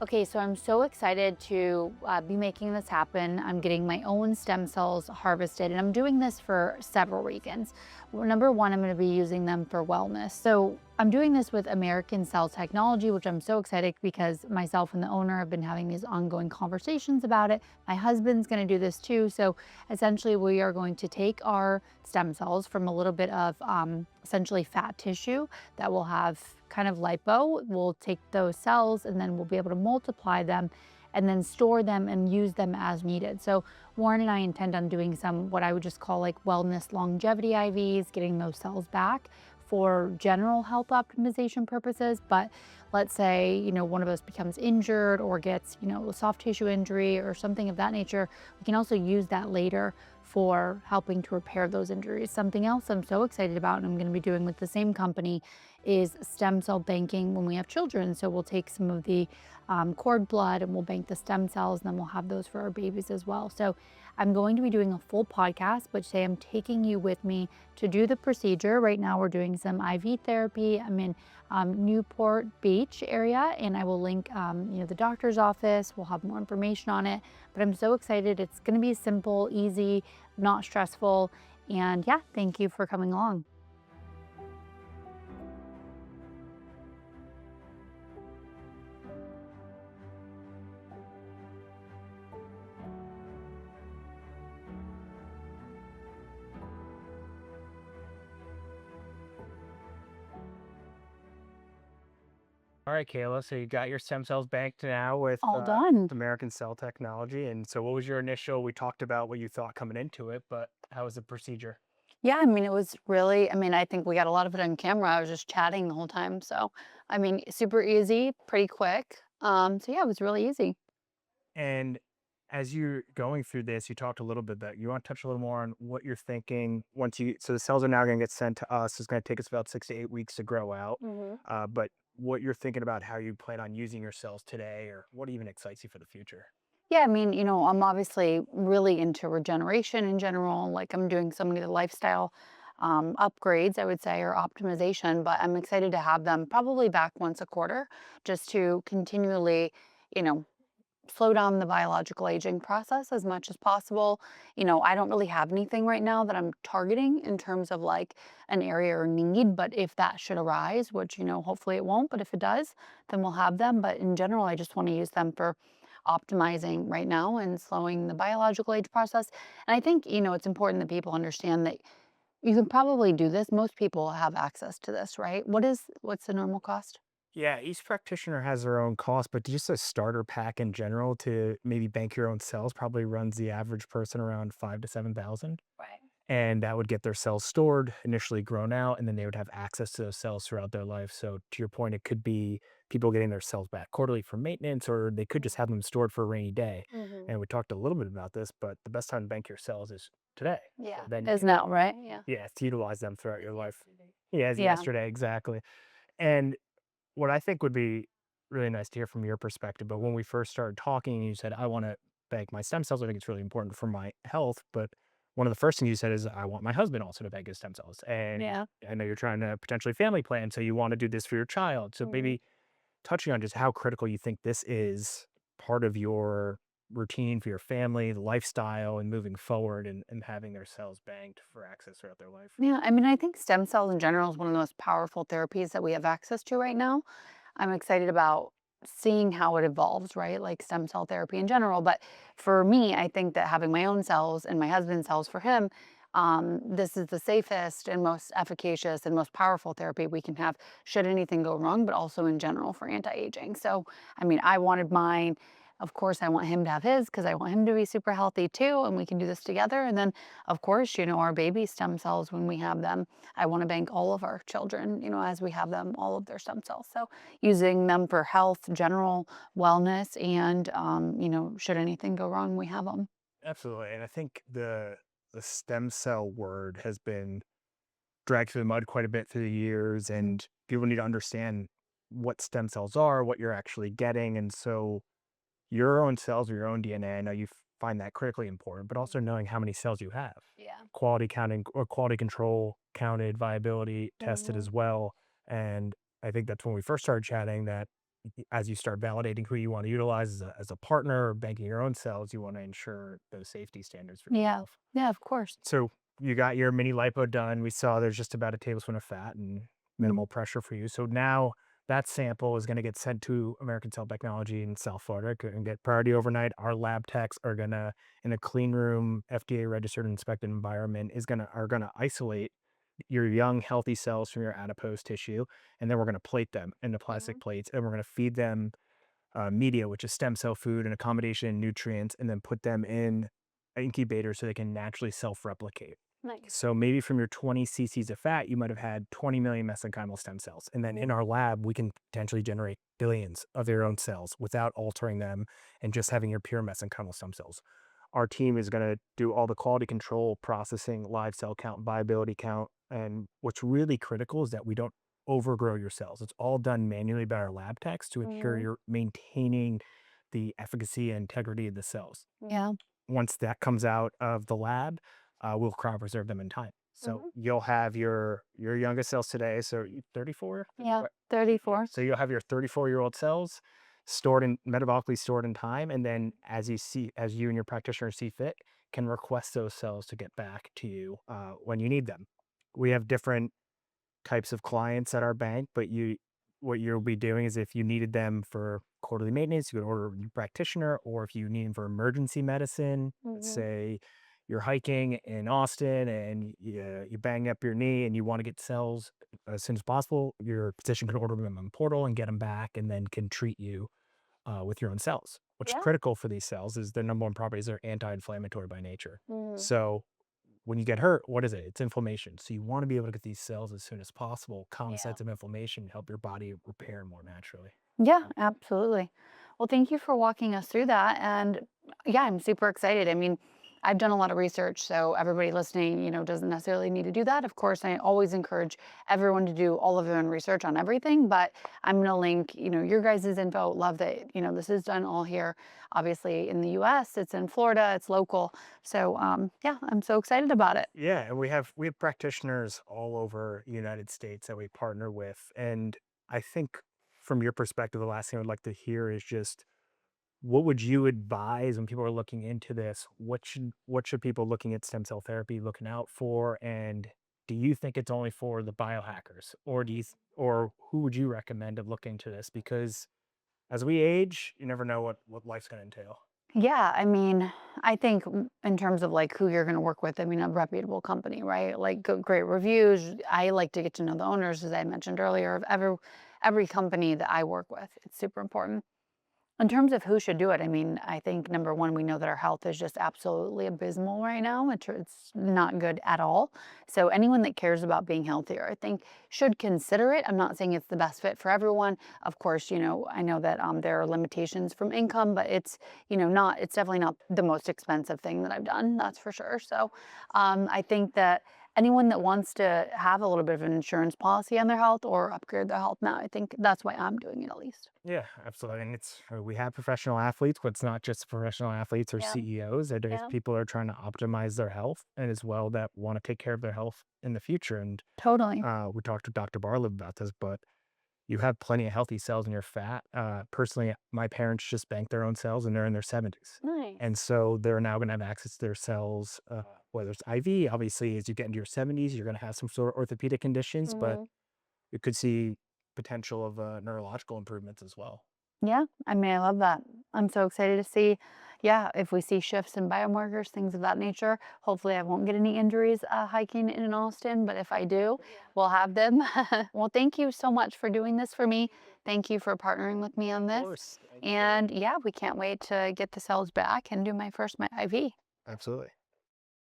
Okay, so I'm so excited to be making this happen. I'm getting my own stem cells harvested, and I'm doing this for several reasons. Well, number one, I'm going to be using them for wellness. So I'm doing this with American Cell Technology, which I'm so excited because myself and the owner have been having these ongoing conversations about it. My husband's going to do this too. So essentially, we are going to take our stem cells from a little bit of essentially fat tissue that will have kind of lipo. We'll take those cells and then we'll be able to multiply them and then store them and use them as needed. So Warren and I intend on doing some what I would just call like wellness longevity IVs, getting those cells back for general health optimization purposes. But let's say, one of us becomes injured or gets, a soft tissue injury or something of that nature, we can also use that later for helping to repair those injuries. Something else I'm so excited about and I'm going to be doing with the same company is stem cell banking when we have children. So we'll take some of the cord blood and we'll bank the stem cells, and then we'll have those for our babies as well. So I'm going to be doing a full podcast, but today I'm taking you with me to do the procedure. Right now we're doing some IV therapy. I'm in Newport Beach area, and I will link the doctor's office. We'll have more information on it, but I'm so excited. It's going to be simple, easy, not stressful. And yeah, thank you for coming along. All right, Kayla. So you got your stem cells banked now with All done. American Cell Technology. And so what was your initial, we talked about what you thought coming into it, but how was the procedure? Yeah, I mean, it was really, I think we got a lot of it on camera. I was just chatting the whole time. So, super easy, pretty quick. So yeah, it was really easy. And as you're going through this, you talked a little bit that you want to touch a little more on what you're thinking so the cells are now going to get sent to us. It's going to take us about 6 to 8 weeks to grow out. hmm But what you're thinking about how you plan on using your cells today, or what even excites you for the future? Yeah, I'm obviously really into regeneration in general. Like I'm doing so many of the lifestyle upgrades, I would say, or optimization, but I'm excited to have them probably back once a quarter just to continually, you know, slow down the biological aging process as much as possible. I don't really have anything right now that I'm targeting in terms of like an area or need, but if that should arise, which, hopefully it won't, but if it does, then we'll have them. But in general, I just want to use them for optimizing right now and slowing the biological age process. And I think, it's important that people understand that you can probably do this. Most people have access to this, right? What's the normal cost? Yeah, each practitioner has their own cost, but just a starter pack in general to maybe bank your own cells probably runs the average person around 5 to 7,000. Right. And that would get their cells stored, initially grown out, and then they would have access to those cells throughout their life. So to your point, it could be people getting their cells back quarterly for maintenance, or they could just have them stored for a rainy day. Mm-hmm. And we talked a little bit about this, but the best time to bank your cells is today. So Yeah. then you Is can, now, right? Yeah. yeah, to utilize them throughout your life. Yeah, as Yeah. yesterday, exactly. And what I think would be really nice to hear from your perspective, but when we first started talking, you said, I want to bank my stem cells. I think it's really important for my health. But one of the first things you said is, I want my husband also to bank his stem cells. And Yeah. I know you're trying to potentially family plan. So you want to do this for your child. So Mhm. maybe touching on just how critical you think this is part of your routine for your family, the lifestyle, and moving forward and having their cells banked for access throughout their life. Yeah, I think stem cells in general is one of the most powerful therapies that we have access to right now. I'm excited about seeing how it evolves, right? Like stem cell therapy in general. But for me, I think that having my own cells and my husband's cells for him, this is the safest and most efficacious and most powerful therapy we can have should anything go wrong, but also in general for anti-aging. So, I wanted mine. Of course, I want him to have his because I want him to be super healthy too, and we can do this together. And then, of course, our baby stem cells when we have them. I want to bank all of our children, as we have them, all of their stem cells. So using them for health, general wellness, and should anything go wrong, we have them. Absolutely. And I think the stem cell word has been dragged through the mud quite a bit through the years, and people need to understand what stem cells are, what you're actually getting. And so your own cells or your own DNA, I know you find that critically important, but also knowing how many cells you have. Yeah. Quality counting or quality control counted, viability tested hmm as well. And I think that's when we first started chatting that as you start validating who you want to utilize as a partner or banking your own cells, you want to ensure those safety standards for Yeah. yourself. Yeah, of course. So you got your mini lipo done. We saw there's just about a tablespoon of fat and Mm. minimal pressure for you. So now that sample is going to get sent to American Cell Technology in South Florida and get priority overnight. Our lab techs are gonna, in a clean room, FDA registered and inspected environment, are gonna isolate your young healthy cells from your adipose tissue, and then we're gonna plate them into plastic Mhm. plates, and we're gonna feed them media, which is stem cell food and a combination of nutrients, and then put them in incubators so they can naturally self-replicate. Nice. So maybe from your 20 cc's of fat, you might have had 20 million mesenchymal stem cells. And then in Mhm. our lab, we can potentially generate billions of your own cells without altering them and just having your pure mesenchymal stem cells. Our team is going to do all the quality control, processing, live cell count, viability count. And what's really critical is that we don't overgrow your cells. It's all done manually by our lab techs to ensure Mhm. you're maintaining the efficacy and integrity of the cells. Yeah. Once that comes out of the lab, we'll cryopreserve them in time. So Mhm. you'll have your youngest cells today. So 34, Yeah. right? Yeah. 34. So you'll have your 34-year-old cells stored in metabolically stored in time, and then as you and your practitioner see fit, can request those cells to get back to you when you need them. We have different types of clients at our bank, but what you'll be doing is if you needed them for quarterly maintenance, you could order a new practitioner, or if you need them for emergency medicine, let's Mhm. say you're hiking in Austin and you bang up your knee and you want to get cells as soon as possible, your physician can order them on the portal and get them back and then can treat you with your own cells. What's Yeah. critical for these cells is their number one properties are anti-inflammatory by nature. Mhm. So when you get hurt, what is it? It's inflammation. So you want to be able to get these cells as soon as possible, calm Yeah. sites of inflammation, help your body repair more naturally. Yeah, absolutely. Well, thank you for walking us through that. And yeah, I'm super excited. I mean, I've done a lot of research, so everybody listening, doesn't necessarily need to do that. Of course, I always encourage everyone to do all of their own research on everything, but I'm going to link, your guys' info. Love that, this is done all here. Obviously, in the US, it's in Florida, it's local. So, yeah, I'm so excited about it. Yeah, and we have practitioners all over the United States that we partner with. And I think from your perspective, the last thing I would like to hear is just what would you advise when people are looking into this? What should people looking at stem cell therapy looking out for? And do you think it's only for the biohackers, or or who would you recommend of looking to this? Because as we age, you never know what life's going to entail. Yeah, I mean, I think in terms of like who you're going to work with, I mean, a reputable company, right? Like great reviews. I like to get to know the owners, as I mentioned earlier, of every company that I work with. It's super important. In terms of who should do it, I mean, I think number one, we know that our health is just absolutely abysmal right now. It's not good at all. So anyone that cares about being healthier, I think should consider it. I'm not saying it's the best fit for everyone. Of course, I know that there are limitations from income, but it's definitely not the most expensive thing that I've done. That's for sure. So I think that anyone that wants to have a little bit of an insurance policy on their health or upgrade their health now, I think that's why I'm doing it at least. Yeah, absolutely. And we have professional athletes, but it's not just professional athletes or Yeah. CEOs. There's Yeah. people that are trying to optimize their health and as well that want to take care of their health in the future. And Totally. we talked to Dr. Barlib about this, but you have plenty of healthy cells in your fat. Personally, my parents just banked their own cells and they're in their 70s. And Nice. so they're now going to have access to their cells, whether it's IV. Obviously, as you get into your 70s, you're going to have some sort of orthopedic conditions, but Mhm. you could see potential of neurological improvements as well. Yeah, I mean, I love that. I'm so excited to see, yeah, if we see shifts in biomarkers, things of that nature. Hopefully, I won't get any injuries hiking in Austin, but if I do, we'll have them. Well, thank you so much for doing this for me. Thank you for partnering with me on Of this. course. Thank you, Kayla. And yeah, we can't wait to get the cells back and do my first my IV. Absolutely.